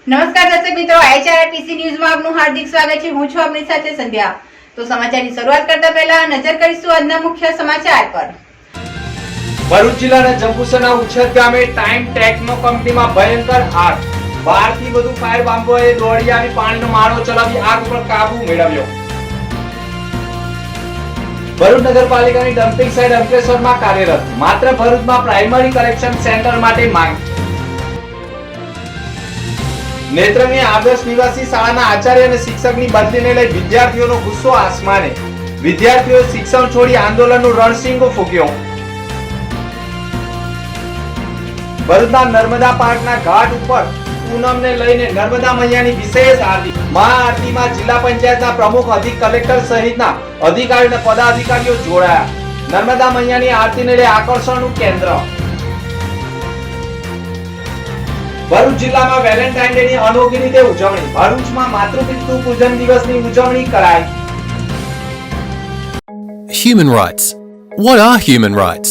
નમસ્કાર દર્શક મિત્રો, HRPC ન્યૂઝમાં આપનું હાર્દિક સ્વાગત છે। હું છું આપની સાથે સંધ્યા। તો સમાચારની શરૂઆત કરતા પહેલા નજર કરીશું આજના મુખ્ય સમાચાર પર। ભરૂચ જિલ્લાના જંબુસરના ઉછેર ગામે ટાઈમ ટેકનો કંપનીમાં ભયંકર આગ। 12 થી વધુ ફાયર બામ્બોએ દોડી આવી પાણીનો માળો ચલાવી આગ પર કાબુ મેળવ્યો। ભરૂચ નગરપાલિકાની ડમ્પિંગ સાઇટ અંકલેશ્વરમાં કાર્યરત, માત્ર ભરૂચમાં પ્રાઇમરી કલેક્શન સેન્ટર માટે માંગ। નેત્રંગની આદર્શ નિવાસી શાળાના આચાર્ય અને શિક્ષકની બદલીને લઈ વિદ્યાર્થીઓનો ગુસ્સો આસમાને। વિદ્યાર્થીઓએ શિક્ષણ છોડી આંદોલનનું રણશીંગો ફૂંક્યો। ભરૂચના નર્મદા પાર્કના ઘાટ ઉપર પૂનમને લઈને નર્મદા મૈયાની વિશેષ આરતી। મહાઆરતીમાં જિલ્લા પંચાયતના પ્રમુખ, અધિક કલેક્ટર સહિતના અધિકારીઓ અને પદાધિકારીઓ જોડાયા। નર્મદા મૈયાની આરતીને લઈ આકર્ષણનું કેન્દ્ર। ભરૂચ જિલ્લામાં વેલેન્ટાઇન ડે ની અનોખી રીતે ઉજવણી। ભરૂચમાં માતૃપિતૃ પૂજન દિવસની ઉજવણી કરાઈ। Human rights. What are human rights?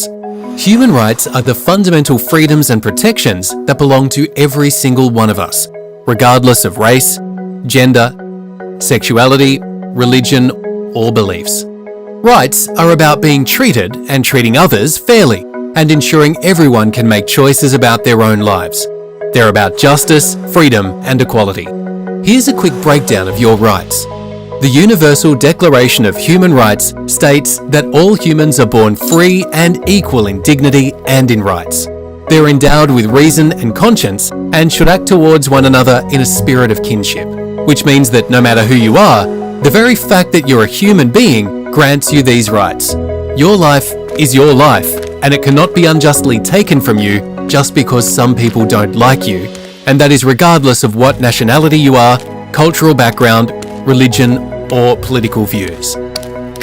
Human rights are the fundamental freedoms and protections that belong to every single one of us, regardless of race, gender, sexuality, religion, or beliefs. Rights are about being treated and treating others fairly, and ensuring everyone can make choices about their own lives. They're about justice, freedom, and equality. Here's a quick breakdown of your rights. The Universal Declaration of Human Rights states that all humans are born free and equal in dignity and in rights. They're endowed with reason and conscience and should act towards one another in a spirit of kinship, which means that no matter who you are, the very fact that you're a human being grants you these rights. Your life is your life, and it cannot be unjustly taken from you just because some people don't like you, and that is regardless of what nationality you are, cultural background, religion, or political views.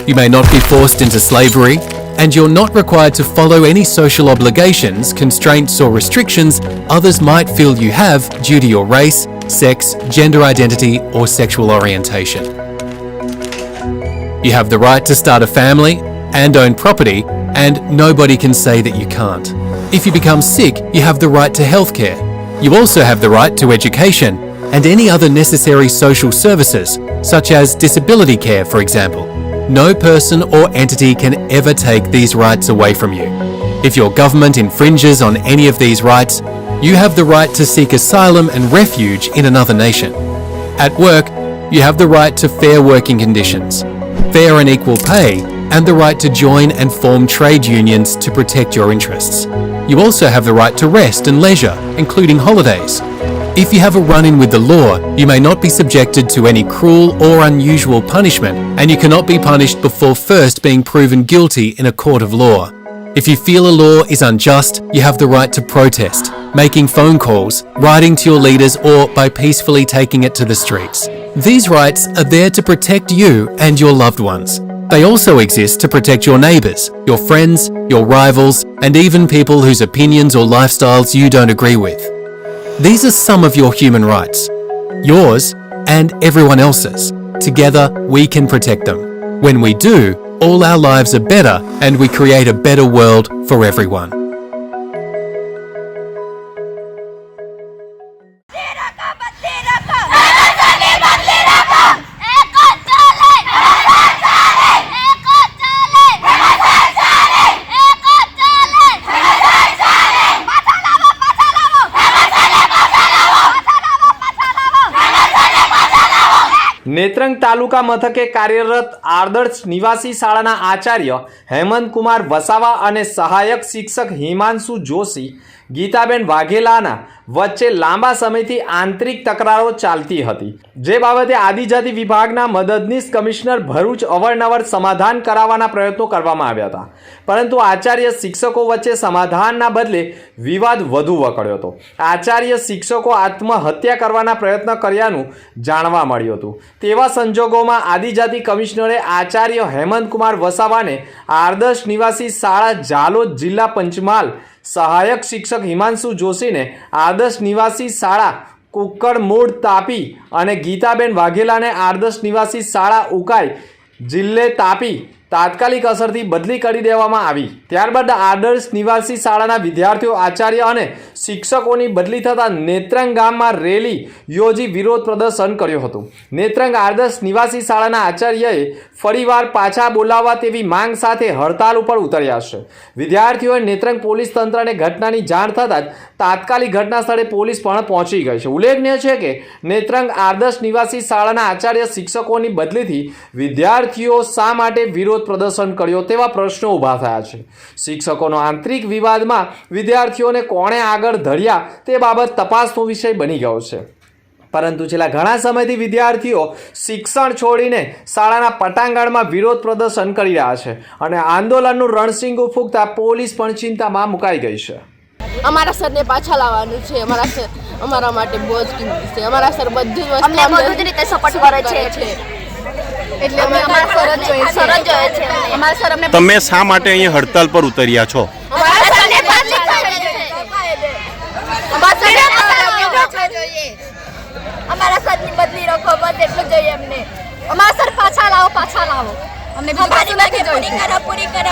You may not be forced into slavery, and you're not required to follow any social obligations, constraints, or restrictions others might feel you have due to your race, sex, gender identity, or sexual orientation. You have the right to start a family and own property, and nobody can say that you can't. If you become sick, you have the right to healthcare. You also have the right to education and any other necessary social services, such as disability care, for example. No person or entity can ever take these rights away from you. If your government infringes on any of these rights, you have the right to seek asylum and refuge in another nation. At work, you have the right to fair working conditions, fair and equal pay, and the right to join and form trade unions to protect your interests. You also have the right to rest and leisure, including holidays. If you have a run-in with the law, you may not be subjected to any cruel or unusual punishment, and you cannot be punished before first being proven guilty in a court of law. If you feel a law is unjust, you have the right to protest, making phone calls, writing to your leaders, or by peacefully taking it to the streets. These rights are there to protect you and your loved ones. They also exist to protect your neighbours, your friends, your rivals, and even people whose opinions or lifestyles you don't agree with. These are some of your human rights, yours and everyone else's. Together, we can protect them. When we do, all our lives are better and we create a better world for everyone. Netrang તાલુકા મથકે કાર્યરત આદર્શ નિવાસી શાળાના આચાર્ય હેમંત કુમાર વસાવા અને સહાયક શિક્ષક હિમાંશુ જોશી ગીતાબેન વાઘેલાના વચ્ચે લાંબા સમયથી આંતરિક તકરારો ચાલતી હતી, જે બાબતે આદિજાતિ વિભાગના મદદનીશ કમિશનર ભરૂચ અવારનવાર સમાધાન કરાવવાના પ્રયત્નો કરવામાં આવ્યા હતા, પરંતુ આચાર્ય શિક્ષકો વચ્ચે સમાધાનના બદલે વિવાદ વધુ વકર્યો હતો। આચાર્ય શિક્ષકો આત્મહત્યા કરવાના પ્રયત્ન કર્યાનું જાણવા મળ્યું હતું। તેવા સંજોગોમાં આદિજાતિ કમિશનરે આચાર્ય હેમંત કુમાર વસાવાને આદર્શ નિવાસી શાળા જાલોદ જિલ્લા પંચમહાલ, સહાયક શિક્ષક હિમાંશુ જોશીને આદર્શ નિવાસી શાળા કુક્કડ મૂળ તાપી અને ગીતાબેન વાઘેલાને આદર્શ નિવાસી શાળા ઉકાઈ જિલ્લે તાપી તાત્કાલિક અસરથી બદલી કરી દેવામાં આવી. ત્યારબાદ આદર્શ નિવાસી શાળાના વિદ્યાર્થીઓ, આચાર્ય અને શિક્ષકોની બદલી થતાં નેત્રંગ ગામમાં રેલી યોજી વિરોધ પ્રદર્શન કર્યું હતું. નેત્રંગ આદર્શ નિવાસી શાળાના આચાર્યએ ફરીવાર પાછા બોલાવવા તેવી માંગ સાથે હડતાલ ઉપર ઉતર્યા છે. વિદ્યાર્થીઓએ નેત્રંગ પોલીસ તંત્રને ઘટનાની જાણ થતાં જ તાત્કાલિક ઘટના સ્થળે પોલીસ પણ પહોંચી ગઈ છે. ઉલ્લેખનીય છે કે નેત્રંગ આદર્શ નિવાસી શાળાના આચાર્ય શિક્ષકોની બદલીથી વિદ્યાર્થીઓ શા માટે વિરોધ પ્રદર્શન કર્યો તેવા પ્રશ્નો ઊભા થયા છે. શિક્ષકોનો આંતરિક વિવાદમાં વિદ્યાર્થીઓને કોણે આગળ ધર્યા તે બાબત તપાસનો વિષય બની ગયો છે. પરંતુ છેલ્લા ઘણા સમયથી વિદ્યાર્થીઓ શિક્ષણ છોડીને શાળાના પટાંગણમાં વિરોધ પ્રદર્શન કરી રહ્યા છે અને આંદોલનનું રણસીંગું ફૂંકતા પોલીસ પણ ચિંતામાં મુકાઈ ગઈ છે. અમારા સરને પાછા લાવવાનું છે. અમારા સર અમારા માટે બહુ જ કિંમતી છે. અમારા સર બધી જ અમને બધી રીતે સપોર્ટ કરે છે. એટલે અમે અમારા સર જ જોઈએ છે. અમારા સર અમને તમે શા માટે અહીંયા હડતાલ પર ઉતર્યા છો? અમારા સરને પાછા જોઈએ. અમારા સરની બદલી રાખો, બસ એટલું જોઈએ અમને. અમારા સર પાછા લાવો. અમને પૂરી કરો.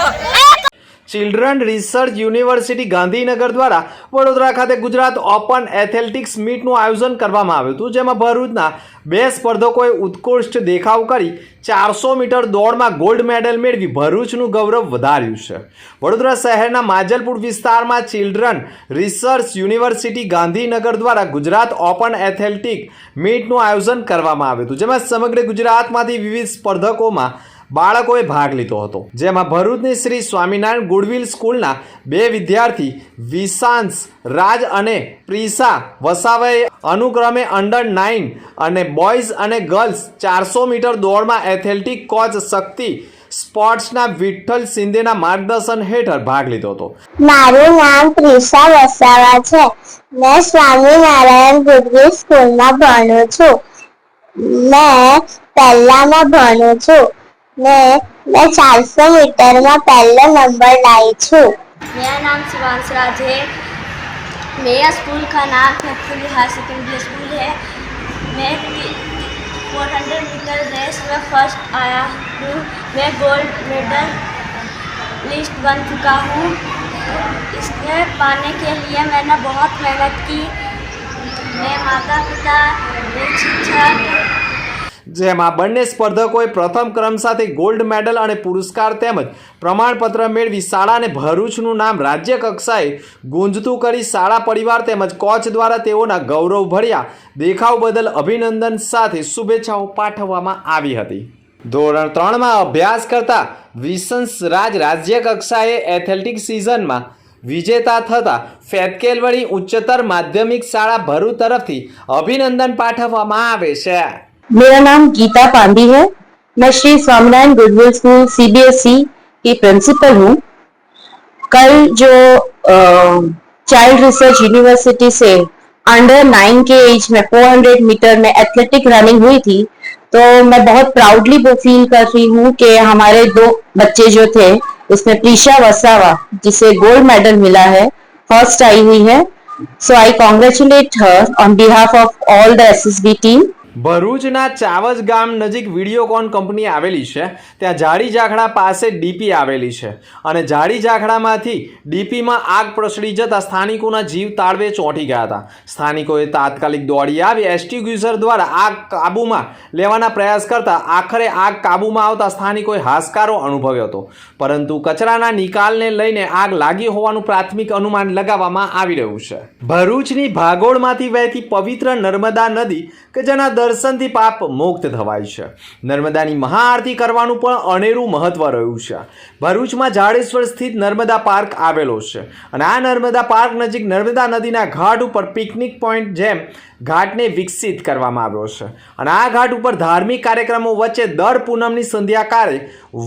ચિલ્ડ્રન રિસર્ચ યુનિવર્સિટી ગાંધીનગર દ્વારા વડોદરા ખાતે ગુજરાત ઓપન એથ્લેટિક્સ મીટનું આયોજન કરવામાં આવ્યું હતું, જેમાં ભરૂચના 2 સ્પર્ધકોએ ઉત્કૃષ્ટ દેખાવ કરી 400 મીટર દોડમાં ગોલ્ડ મેડલ મેળવી ભરૂચનું ગૌરવ વધાર્યું છે. વડોદરા શહેરના માજલપુર વિસ્તારમાં ચિલ્ડ્રન રિસર્ચ યુનિવર્સિટી ગાંધીનગર દ્વારા ગુજરાત ઓપન એથ્લેટિક મીટનું આયોજન કરવામાં આવ્યું હતું, જેમાં સમગ્ર ગુજરાતમાંથી વિવિધ સ્પર્ધકોમાં બાળકોએ ભાગ લીધો હતો. જેમાં ભરૂચની શ્રી સ્વામિનારાયણ ગુડવિલ સ્કૂલના 2 વિદ્યાર્થી વિશાંશ રાજ અને પ્રિસા વસાવાએ અનુક્રમે અંડર-9 અને બોયઝ અને ગર્લ્સ 400 મીટર દોડમાં એથ્લેટિક કોચ શક્તિ સ્પોર્ટ્સના વિઠ્ઠલ શિંદેના માર્ગદર્શન હેઠળ ભાગ લીધો હતો. મારું નામ પ્રિસા વસાવા છે. મેં સ્વામિનારાયણ ગુડવિલ સ્કૂલમાં ભણું છું. મેં પહેલામાં ભણું છું. मैं 400 मीटर में पहला नंबर लाई છું. मेरा नाम शिवांश राज है. मेरा स्कूल का नाम नक्सली हायर सेकेंडरी स्कूल है. मैं 400 मीटर रेस में फर्स्ट आया हूँ. मैं गोल्ड मेडल लिस्ट बन चुका हूँ. इसमें पाने के लिए मैंने बहुत मेहनत की. मैं माता पिता मेरे शिक्षक જેમાં બંને સ્પર્ધકોએ પ્રથમ ક્રમ સાથે ગોલ્ડ મેડલ અને પુરસ્કાર તેમજ પ્રમાણપત્ર મેળવી શાળાને ભરૂચનું નામ રાજ્ય કક્ષાએ ગુંજતું કરી શાળા પરિવાર તેમજ કોચ દ્વારા તેઓના ગૌરવભર્યા દેખાવ બદલ અભિનંદન સાથે શુભેચ્છાઓ પાઠવવામાં આવી હતી. ધોરણ 3માં અભ્યાસ કરતા વિશાંશ રાજ રાજ્ય કક્ષાએ એથ્લેટિક સિઝનમાં વિજેતા થતા ફેતકેલવડી ઉચ્ચતર માધ્યમિક શાળા ભરૂચ તરફથી અભિનંદન પાઠવવામાં આવે છે. मेरा नाम गीता पांडी है. मैं Shri Swaminarayan goodwill school CBSE की प्रिंसिपल हूँ. कल जो चाइल्ड रिसर्च यूनिवर्सिटी से अंडर-9 के एज में 400 मीटर में एथलेटिक रनिंग हुई थी, तो मैं बहुत प्राउडली वो फील कर रही हूँ कि हमारे 2 बच्चे जो थे उसमें प्रीशा वसावा जिसे गोल्ड मेडल मिला है, फर्स्ट आई हुई है. So I congratulate her on behalf of all the SSB team. ભરૂચના ચાવજ ગામ નજીક વિડીયોકોન કંપની આવેલી છે. ત્યાં જાડી ઝાખડા પાસે ડીપી આવેલી છે અને જાડી ઝાખડામાંથી ડીપીમાં આગ પ્રસરી જતા સ્થાનિકોના જીવ તાળવે ચોંટી ગયા હતા. સ્થાનિકોએ તાત્કાલિક દોડી આવી એક્સ્ટિંગ્યુશર દ્વારા આગ કાબૂમાં લેવાના પ્રયાસ કરતા આખરે આગ કાબૂમાં આવતા સ્થાનિકોએ હાશકારો અનુભવ્યો હતો, પરંતુ કચરાના નિકાલને લઈને આગ લાગી હોવાનું પ્રાથમિક અનુમાન લગાવવામાં આવી રહ્યું છે. ભરૂચની ભાગોળમાંથી વહેતી પવિત્ર નર્મદા નદી કે જેના દર્શનથી પાપ મુક્ત થવાય છે. નર્મદાની મહાઆરતી કરવાનું પણ અનેરું મહત્વ રહ્યું છે. ભરૂચમાં જાડેશ્વર સ્થિત નર્મદા પાર્ક આવેલો છે અને આ નર્મદા પાર્ક નજીક નર્મદા નદીના ઘાટ ઉપર પિકનિક પોઈન્ટ જેમ ઘાટને વિકસિત કરવામાં આવ્યો છે અને આ ઘાટ ઉપર ધાર્મિક કાર્યક્રમો વચ્ચે દર પૂનમની સંધ્યાકાળે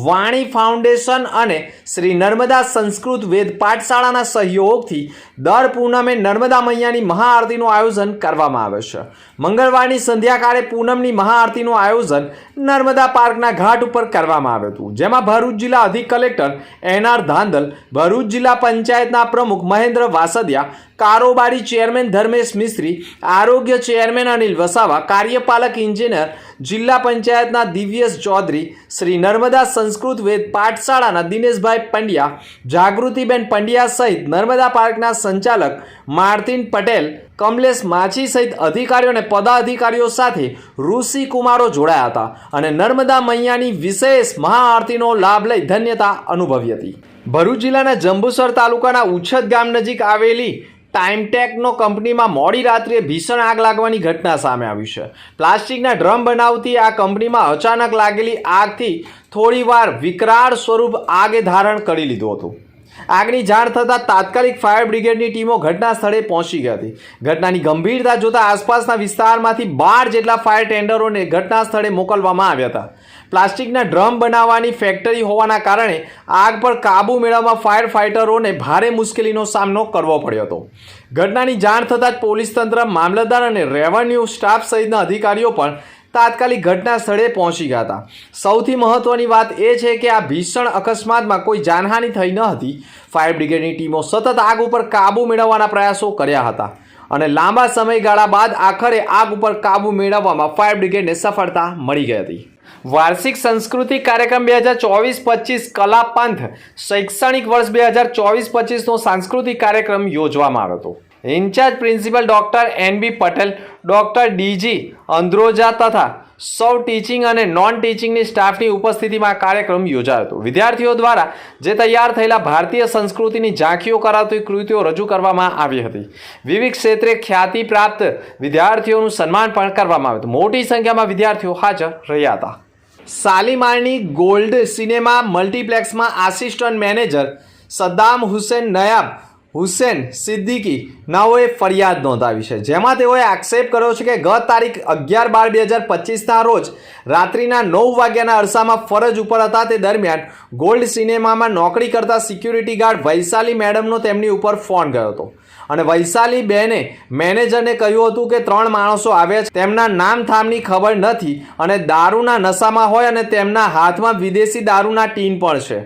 વાણી ફાઉન્ડેશન અને શ્રી નર્મદા સંસ્કૃત વેદ પાઠશાળાના સહયોગથી દર પૂનમે નર્મદા મૈયાની મહાઆરતીનું આયોજન કરવામાં આવે છે. મંગળવારની સંધ્યાકાળે પૂનમની મહાઆરતીનું આયોજન નર્મદા પાર્કના ઘાટ ઉપર કરવામાં આવ્યું હતું, જેમાં ભરૂચ જિલ્લા અધિક કલેક્ટર NR ધાંધલ, ભરૂચ જિલ્લા પંચાયતના પ્રમુખ મહેન્દ્ર વાસદિયા, કારોબારી ચેરમેન ધર્મેશ મિસ્ત્રી, આરોગ્ય ચેરમેન અનિલ વસાવા, કાર્યપાલક ઇન્જિનિયર જિલ્લા પંચાયતના દિવ્યેશ ચૌધરી, શ્રી નર્મદા સંસ્કૃત વેદ પાઠશાળાના દિનેશભાઈ પંડ્યા, જાગૃતિબેન પંડ્યા સહિત નર્મદા પાર્કના સંચાલક માર્તિન પટેલ, કમલેશ માછી સહિત અધિકારીઓ અને પદાધિકારીઓ સાથે ઋષિ કુમારો જોડાયા હતા અને નર્મદા મૈયાની વિશેષ મહાઆરતીનો લાભ લઈ ધન્યતા અનુભવી હતી. ભરૂચ જિલ્લાના જંબુસર તાલુકાના ઉછદ ગામ નજીક આવેલી ટાઈમટેકનો કંપનીમાં મોડી રાત્રે ભીષણ આગ લાગવાની ઘટના સામે આવી છે. પ્લાસ્ટિકના ડ્રમ બનાવતી આ કંપનીમાં અચાનક લાગેલી આગથી થોડીવાર વિકરાળ સ્વરૂપ આગે ધારણ કરી લીધું હતું. આગની જાણ થતાં તાત્કાલિક ફાયર બ્રિગેડની ટીમો ઘટના સ્થળે પહોંચી ગઈ હતી. ઘટનાની ગંભીરતા જોતા આસપાસના વિસ્તારમાંથી 12 જેટલા ફાયર ટેન્ડરોને ઘટના સ્થળે મોકલવામાં આવ્યા હતા. પ્લાસ્ટિકના ડ્રમ બનાવવાની ફેક્ટરી હોવાના કારણે આગ પર કાબૂ મેળવવામાં ફાયર ફાઇટરોને ભારે મુશ્કેલીનો સામનો કરવો પડ્યો હતો. ઘટનાની જાણ થતાં જ પોલીસ તંત્ર, મામલતદાર અને રેવન્યુ સ્ટાફ સહિતના અધિકારીઓ પણ તાત્કાલિક ઘટના સ્થળે પહોંચી ગયા હતા. સૌથી મહત્વની વાત એ છે કે આ ભીષણ અકસ્માતમાં કોઈ જાનહાનિ થઈ ન હતી. ફાયર બ્રિગેડની ટીમો સતત આગ ઉપર કાબૂ મેળવવાના પ્રયાસો કર્યા હતા અને લાંબા સમયગાળા બાદ આખરે આગ ઉપર કાબૂ મેળવવામાં ફાયર બ્રિગેડને સફળતા મળી ગઈ હતી. વાર્ષિક સંસ્કૃતિક કાર્યક્રમ 2024-25 કલા પંથ શૈક્ષણિક વર્ષ 2024-25નો સાંસ્કૃતિક કાર્યક્રમ યોજવામાં આવ્યો હતો. In-charge principal doctor NB Patel, doctor DG Androja તથા સૌ ટીચિંગ અને નોન ટીચિંગની સ્ટાફની ઉપસ્થિતિમાં કાર્યક્રમ યોજાયો હતો. વિદ્યાર્થીઓ દ્વારા જે તૈયાર થયેલા ભારતીય સંસ્કૃતિની ઝાંખીઓ કરાવતી કૃતિઓ રજૂ કરવામાં આવી હતી. વિવિધ ક્ષેત્રે ખ્યાતિ પ્રાપ્ત વિદ્યાર્થીઓનું સન્માન પણ કરવામાં આવ્યું હતું. મોટી સંખ્યામાં વિદ્યાર્થીઓ હાજર રહ્યા હતા. શાલીમારની ગોલ્ડ સિનેમા મલ્ટીપ્લેક્સમાં આસિસ્ટન્ટ મેનેજર સદ્દામ હુસેન નયાબ હુસેન સિદ્દીકી નાઓએ ફરિયાદ નોંધાવી છે, જેમાં તેઓએ આક્ષેપ કર્યો છે કે ગત તારીખ 11/12/2025ના રોજ રાત્રિના 9 વાગ્યાના અરસામાં ફરજ ઉપર હતા. તે દરમિયાન ગોલ્ડ સિનેમામાં નોકરી કરતા સિક્યુરિટી ગાર્ડ વૈશાલી મેડમનો તેમની ઉપર ફોન ગયો હતો અને વૈશાલી બેને મેનેજરને કહ્યું હતું કે 3 માણસો આવ્યા છે, તેમના નામ થામની ખબર નથી અને દારૂના નશામાં હોય અને તેમના હાથમાં વિદેશી દારૂના ટીન પણ છે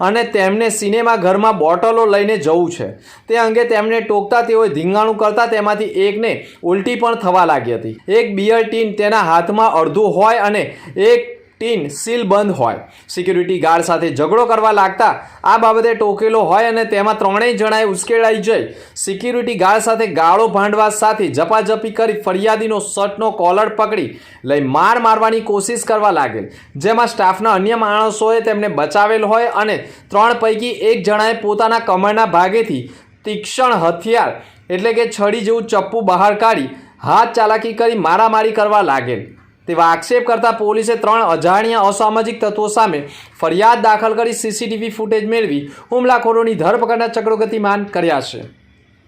અને તેમને સિનેમા ઘરમાં બોટલો લઈને જવું છે. તે અંગે તેમને ટોકતા તેઓએ ધીંગાણું કરતા તેમાંથી એકને ઉલટી પણ થવા લાગી હતી. એક બિયર ટીન તેના હાથમાં અડધું હોય અને એક ટીન સીલ બંધ હોય. સિક્યુરિટી ગાર્ડ સાથે ઝઘડો કરવા લાગતા આ બાબતે ટોકેલો હોય અને તેમાં 3 જણાએ ઉશ્કેરાઈ જઈ સિક્યુરિટી ગાર્ડ સાથે ગાળો ભાંડવા સાથે ઝપાઝપી કરી ફરિયાદીનો શર્ટનો કોલર પકડી લઈ મારવાની કોશિશ કરવા લાગેલ, જેમાં સ્ટાફના અન્ય માણસોએ તેમને બચાવેલ હોય અને 3 પૈકી 1 જણાએ પોતાના કમરના ભાગેથી તીક્ષ્ણ હથિયાર એટલે કે છડી જેવું ચપ્પુ બહાર કાઢી હાથ ચાલાકી કરી મારામારી કરવા લાગેલ. તેવા આક્ષેપ કરતા પોલીસે 3 અજાણ્યા અસામાજિક તત્વો સામે ફરિયાદ દાખલ કરી CCTV ફૂટેજ મેળવી હુમલાખોરોની ધરપકડના ચક્રો ગતિમાન કર્યા છે.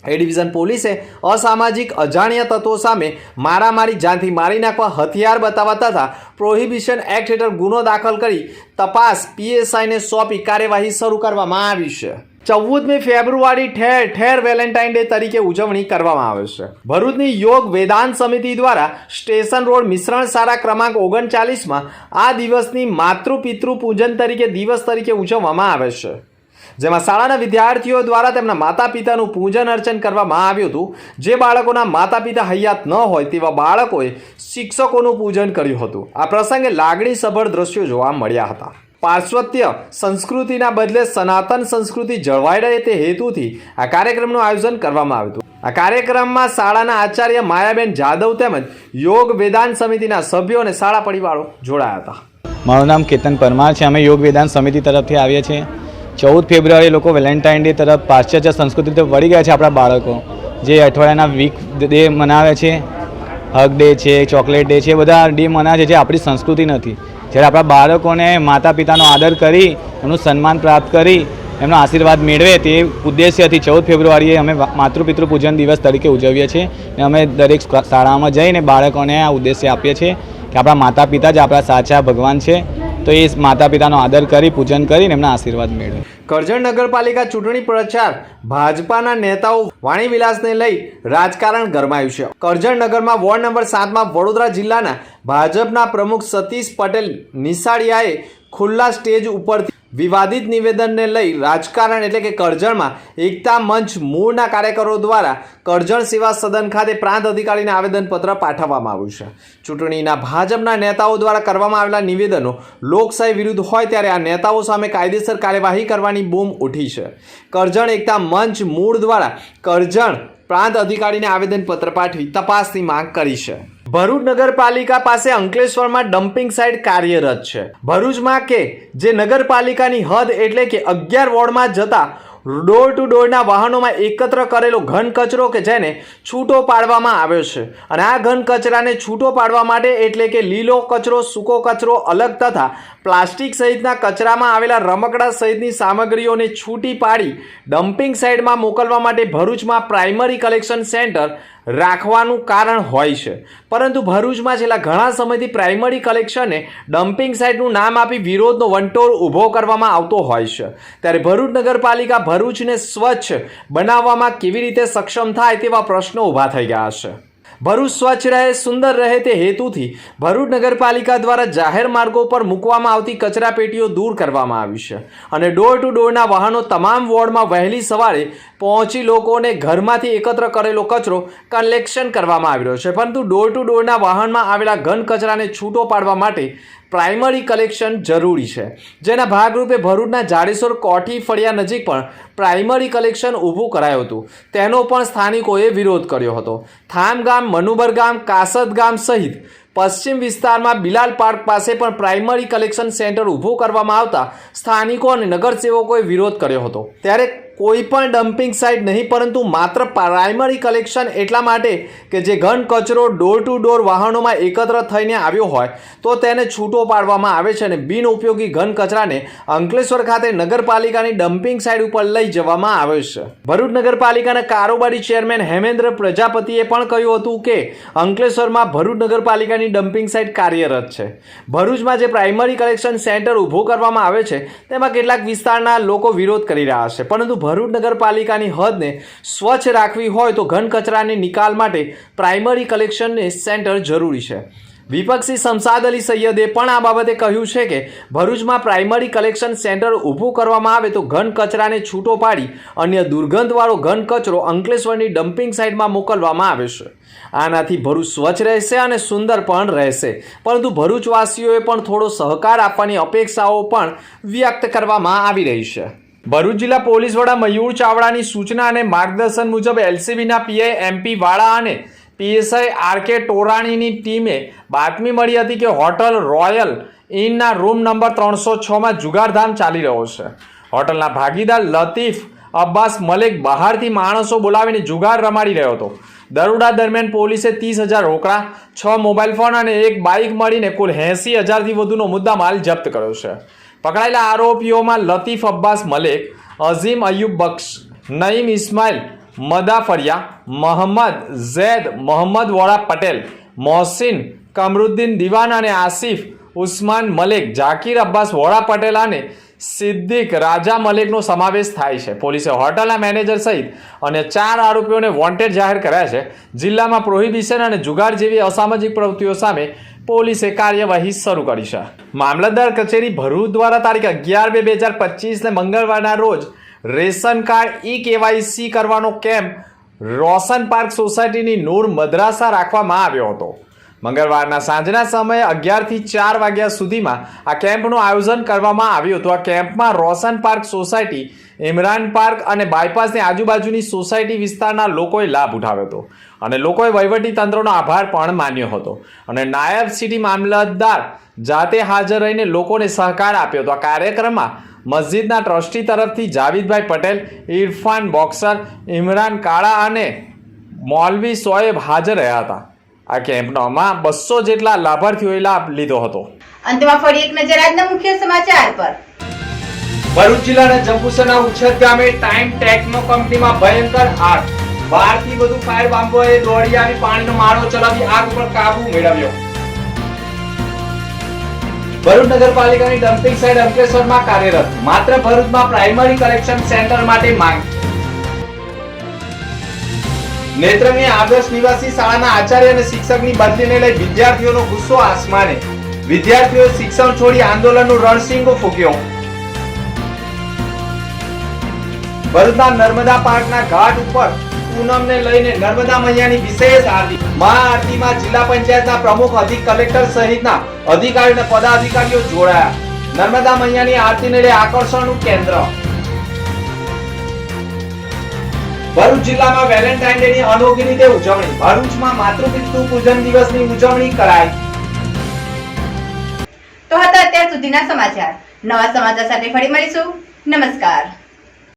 એ ડિવિઝન પોલીસે અસામાજિક અજાણ્યા તત્વો સામે મારામારી, જાનથી મારી નાખવા, હથિયાર બતાવવા તથા પ્રોહિબિશન એક્ટ હેઠળ ગુનો દાખલ કરી તપાસ PSIને સોંપી કાર્યવાહી શરૂ કરવામાં આવી છે. 14મી ફેબ્રુઆરી ઠેર ઠેર વેલેન્ટાઇન ડે તરીકે ઉજવણી કરવામાં આવે છે. ભરૂચની યોગ વેદાંત સમિતિ દ્વારા સ્ટેશન રોડ મિશ્રણ શાળા ક્રમાંક 39માં આ દિવસની માતૃપિતૃ પૂજન તરીકે દિવસ તરીકે ઉજવવામાં આવે છે, જેમાં શાળાના વિદ્યાર્થીઓ દ્વારા તેમના માતા પિતાનું પૂજન અર્ચન કરવામાં આવ્યું હતું. જે બાળકોના માતા પિતા હયાત ન હોય તેવા બાળકોએ શિક્ષકોનું પૂજન કર્યું હતું. આ પ્રસંગે લાગણીસભર દ્રશ્યો જોવા મળ્યા હતા. પાશ્ચાત્ય સંસ્કૃતિના બદલે સનાતન સંસ્કૃતિ જળવાઈ રહે તે હેતુથી આ કાર્યક્રમનું આયોજન કરવામાં આવ્યું હતું. આ કાર્યક્રમમાં શાળાના આચાર્ય માયાબેન જાદવ તેમજ યોગ વેદાંત સમિતિના સભ્યો અને શાળા પરિવારો જોડાયા હતા. મારું નામ કેતન પરમાર છે. અમે યોગ વેદાંત સમિતિ તરફથી આવીએ છીએ. 14 ફેબ્રુઆરી લોકો વેલેન્ટાઇન ડે તરફ પાશ્ચાત્ય સંસ્કૃતિ તરફ વળી ગયા છે. આપણા બાળકો જે અઠવાડિયાના વીક ડે મનાવે છે, હગ ડે છે, ચોકલેટ ડે છે, બધા ડે મનાવે છે જે આપણી સંસ્કૃતિ નથી. જ્યારે આપણા બાળકોને માતા પિતાનો આદર કરી એમનું સન્માન પ્રાપ્ત કરી એમનો આશીર્વાદ મેળવે તે ઉદ્દેશ્યથી 14 ફેબ્રુઆરીએ અમે માતૃપિતૃ પૂજન દિવસ તરીકે ઉજવીએ છીએ. અમે દરેક શાળામાં જઈને બાળકોને આ ઉદ્દેશ્ય આપીએ છીએ કે આપણા માતા પિતા જ આપણા સાચા ભગવાન છે, તો એ માતા પિતાનો આદર કરી પૂજન કરીને એમના આશીર્વાદ મેળવે. કરજણ નગરપાલિકા ચૂંટણી પ્રચાર ભાજપાના નેતાઓ વાણીવિલાસને લઈ રાજકારણ ગરમાયું છે. કરજણ નગરમાં વોર્ડ નંબર 7માં વડોદરા જિલ્લાના ભાજપના પ્રમુખ સતીશ પટેલ નિશાળિયાએ ખુલ્લા સ્ટેજ ઉપરથી વિવાદિત નિવેદનને લઈ રાજકારણ એટલે કે કરજણમાં એકતા મંચ મૂળના કાર્યકરો દ્વારા કરજણ સેવા સદન ખાતે પ્રાંત અધિકારીને આવેદનપત્ર પાઠવવામાં આવ્યું છે. ચૂંટણીના ભાજપના નેતાઓ દ્વારા કરવામાં આવેલા નિવેદનો લોકશાહી વિરુદ્ધ હોય ત્યારે આ નેતાઓ સામે કાયદેસર કાર્યવાહી કરવાની બૂમ ઉઠી છે. કરજણ એકતા મંચ મૂળ દ્વારા કરજણ પ્રાંત અધિકારીને આવેદનપત્ર પાઠવી તપાસની માંગ કરી છે. ભરૂચ નગરપાલિકા પાસે અંકલેશ્વરમાં ડમ્પિંગ સાઇટ કાર્યરત છે. ભરૂચમાં કે જે નગરપાલિકાની હદ એટલે કે 11 વોર્ડમાં જતા ડોર ટુ ડોરના વાહનોમાં એકત્ર કરેલો ઘન કચરો કે જેને છૂટો પાડવામાં આવ્યો છે અને આ ઘન કચરાને છૂટો પાડવા માટે એટલે કે લીલો કચરો, સૂકો કચરો અલગ તથા પ્લાસ્ટિક સહિતના કચરામાં આવેલા રમકડા સહિતની સામગ્રીઓને છૂટી પાડી ડમ્પિંગ સાઇટમાં મોકલવા માટે ભરૂચમાં પ્રાઇમરી કલેક્શન સેન્ટર રાખવાનું કારણ હોય છે. પરંતુ ભરૂચમાં છેલ્લા ઘણા સમયથી પ્રાઇમરી કલેક્શનને ડમ્પિંગ સાઇટનું નામ આપી વિરોધનો વંટોળ ઊભો કરવામાં આવતો હોય છે. ત્યારે ભરૂચ નગરપાલિકા ભરૂચને સ્વચ્છ બનાવવામાં કેવી રીતે સક્ષમ થાય તેવા પ્રશ્નો ઊભા થઈ ગયા છે. ભરૂચ સ્વચ્છ રહે, સુંદર રહે તે હેતુથી ભરૂચ નગરપાલિકા દ્વારા જાહેર માર્ગો પર મૂકવામાં આવતી કચરા પેટીઓ દૂર કરવામાં આવી છે અને ડોર ટુ ડોરના વાહનો તમામ વોર્ડમાં વહેલી સવારે પહોંચી લોકોને ઘરમાંથી એકત્ર કરેલો કચરો કલેક્શન કરવામાં આવી રહ્યો છે. પરંતુ ડોર ટુ ડોરના વાહનમાં આવેલા ઘન કચરાને છૂટો પાડવા માટે પ્રાઇમરી કલેક્શન જરૂરી છે, જેના ભાગરૂપે ભરૂચના જાડેશ્વર કોઠી ફળિયા નજીક પણ પ્રાઇમરી કલેક્શન ઊભું કરાયું હતું. તેનો પણ સ્થાનિકોએ વિરોધ કર્યો હતો. થામ ગામ, મનુબર ગામ, કાસદ ગામ સહિત પશ્ચિમ વિસ્તારમાં બિલાલ પાર્ક પાસે પણ પ્રાઇમરી કલેક્શન સેન્ટર ઊભું કરવામાં આવતા સ્થાનિકો અને નગરસેવકોએ વિરોધ કર્યો હતો. ત્યારે કોઈ પણ ડમ્પિંગ સાઇટ નહીં પરંતુ માત્ર પ્રાઇમરી કલેક્શન એટલા માટે કે જે ઘન કચરો ડોર ટુ ડોર વાહનોમાં એકત્ર થઈને આવ્યો હોય તો તેને છૂટો પાડવામાં આવે છે અને બિનઉપયોગી ઘન કચરાને અંકલેશ્વર ખાતે નગરપાલિકાની ડમ્પિંગ સાઇટ ઉપર લઈ જવામાં આવે છે. ભરૂચ નગરપાલિકાના કારોબારી ચેરમેન હેમેન્દ્ર પ્રજાપતિએ પણ કહ્યું હતું કે અંકલેશ્વરમાં ભરૂચ નગરપાલિકાની ડમ્પિંગ સાઇટ કાર્યરત છે. ભરૂચમાં જે પ્રાઇમરી કલેક્શન સેન્ટર ઊભું કરવામાં આવે છે તેમાં કેટલાક વિસ્તારના લોકો વિરોધ કરી રહ્યા છે, પરંતુ ભરૂચ નગરપાલિકાની હદને સ્વચ્છ રાખવી હોય તો ઘન કચરાને નિકાલ માટે પ્રાઇમરી કલેક્શન સેન્ટર જરૂરી છે. વિપક્ષી શમશાદ અલી સૈયદે પણ આ બાબતે કહ્યું છે કે ભરૂચમાં પ્રાઇમરી કલેક્શન સેન્ટર ઊભું કરવામાં આવે તો ઘન કચરાને છૂટો પાડી અન્ય દુર્ગંધવાળો ઘન કચરો અંકલેશ્વરની ડમ્પિંગ સાઇટમાં મોકલવામાં આવે છે. આનાથી ભરૂચ સ્વચ્છ રહેશે અને સુંદર પણ રહેશે, પરંતુ ભરૂચવાસીઓએ પણ થોડો સહકાર આપવાની અપેક્ષાઓ પણ વ્યક્ત કરવામાં આવી રહી છે. ભરૂચ જિલ્લા પોલીસ વડા મયુર ચાવડાની સૂચના અને માર્ગદર્શન મુજબ એલસીબીના પીઆઈ એમપી વાળા અને પીએસઆઈ આરકે ટોરાણીની ટીમે બાતમી મળી હતી કે હોટલ રોયલ ઇનના રૂમ નંબર 306માં જુગારધામ ચાલી રહ્યો છે. હોટલના ભાગીદાર લતીફ અબ્બાસ મલેક બહારથી માણસો બોલાવીને જુગાર રમાડી રહ્યો હતો. દરોડા દરમિયાન પોલીસે 30,000 રોકડા, 6 મોબાઈલ ફોન અને એક બાઇક મળીને કુલ 80,000થી વધુનો મુદ્દામાલ જપ્ત કર્યો છે. પકડાયેલા આરોપીઓમાં લતીફ અબ્બાસ મલેક, અઝીમ અયુબ બક્ષ, નઈમ ઇસ્માઇલ મદાફરિયા, મોહમ્મદ ઝૈદ મોહમ્મદ વોરા પટેલ, મોહસિન કમરુદ્દીન દિવાન અને આસિફ ઉસ્માન મલેક, જાકીર અબ્બાસ વોરા પટેલ અને સિદ્દીક રાજા મલેકનો સમાવેશ થાય છે. પોલીસે હોટલના મેનેજર સહિત અને 4 આરોપીઓને વોન્ટેડ જાહેર કર્યા છે. જિલ્લામાં પ્રોહિબિશન અને જુગાર જેવી અસામાજિક પ્રવૃત્તિઓ સામે પોલીસે કાર્યવાહી શરૂ કરી છે. મામલતદાર કચેરી ભરૂચ દ્વારા તારીખ 11/2/2025 મંગળવારના રોજ રેશન કાર્ડ ઈ-કેવાયસી કરવાનો કેમ્પ રોશન પાર્ક સોસાયટીની નૂર મદ્રાસા રાખવામાં આવ્યો હતો. મંગળવારના સાંજના સમયે 11થી 4 વાગ્યા સુધીમાં આ કેમ્પનું આયોજન કરવામાં આવ્યું હતું. આ કેમ્પમાં રોશન પાર્ક સોસાયટી, ઇમરાન પાર્ક અને બાયપાસની આજુબાજુની સોસાયટી વિસ્તારના લોકોએ લાભ ઉઠાવ્યો હતો અને લોકોએ વહીવટી તંત્રનો આભાર પણ માન્યો હતો અને નાયબ સિટી મામલતદાર જાતે હાજર રહીને લોકોને સહકાર આપ્યો હતો. આ કાર્યક્રમમાં મસ્જિદના ટ્રસ્ટી તરફથી જાવીદભાઈ પટેલ, ઇરફાન બોક્સર, ઇમરાન કાળા અને મૌલવી સોએબ હાજર રહ્યા હતા. આ કેમ્પમાં 200 જેટલા લાભાર્થીઓએ લાભ લીધો હતો. અંતમાં ફરી એક નજર આજના મુખ્ય સમાચાર પર. ભરૂચ જિલ્લાના જંબુસરના ઉછત ગામે ટાઈમ ટેકનો કંપનીમાં ભયંકર આગ. 12 થી વધુ ફાયર બામ્બોએ દોડી આવી પાણીનો માળો ચલાવી આગ ઉપર કાબુ મેળવ્યો. ભરૂચ નગરપાલિકાની ડમ્પિંગ સાઇટ અંકલેશ્વરમાં કાર્યરત. માત્ર ભરૂચમાં પ્રાઇમરી કલેક્શન સેન્ટર માટે માંગ. નેત્રંગની આદર્શ નિવાસી શાળાના આચાર્ય અને શિક્ષકની બદલીને લઈ વિદ્યાર્થીઓનો ગુસ્સો આસમાને. વિદ્યાર્થીઓએ શિક્ષણ છોડી આંદોલનનું રણશીંગો ફૂંક્યો. ભરૂચના નર્મદા પાર્કના ઘાટ ઉપર પૂનમને લઈને નર્મદા મૈયાની વિશેષ આરતી. મહાઆરતીમાં જિલ્લા પંચાયતના પ્રમુખ, અધિક કલેક્ટર સહિતના અધિકારીઓ અને પદાધિકારીઓ જોડાયા. નર્મદા મૈયાની આરતીને લઈ આકર્ષણનું કેન્દ્ર. ભરૂચ જિલ્લામાં વેલેન્ટાઇન ડે ની અનોખી રીતે ઉજવણી. ભરૂચમાં માતૃપિતૃ પૂજન દિવસની ઉજવણી કરાઈ. તો હતા અત્યાર સુધીના સમાચાર. નવા સમાચાર સાથે ફરી મળીશું. નમસ્કાર.